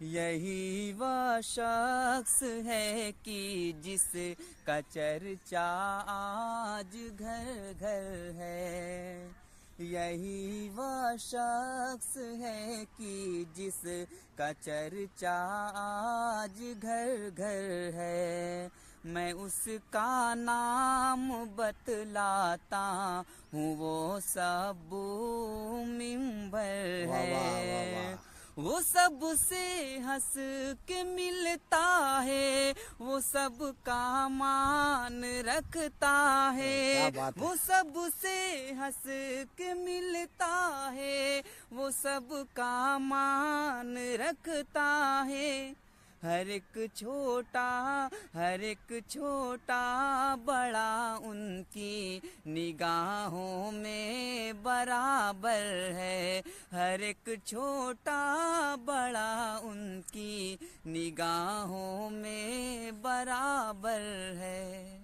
यही वह शख्स है कि जिसका चर्चा आज घर घर है। यही वह शख्स है कि जिसका चर्चा आज घर घर है। मैं उसका नाम बतलाता हूँ, वो सबू मिंबर वाह वाह वाह है। वाह। वो सबसे हंस के मिलता है, वो सबका मान रखता क्या है। बात है। वो सबसे हंस के मिलता है, वो सबका मान रखता है। हर एक छोटा बड़ा उनकी निगाहों में बराबर है। हर एक छोटा बड़ा उनकी निगाहों में बराबर है।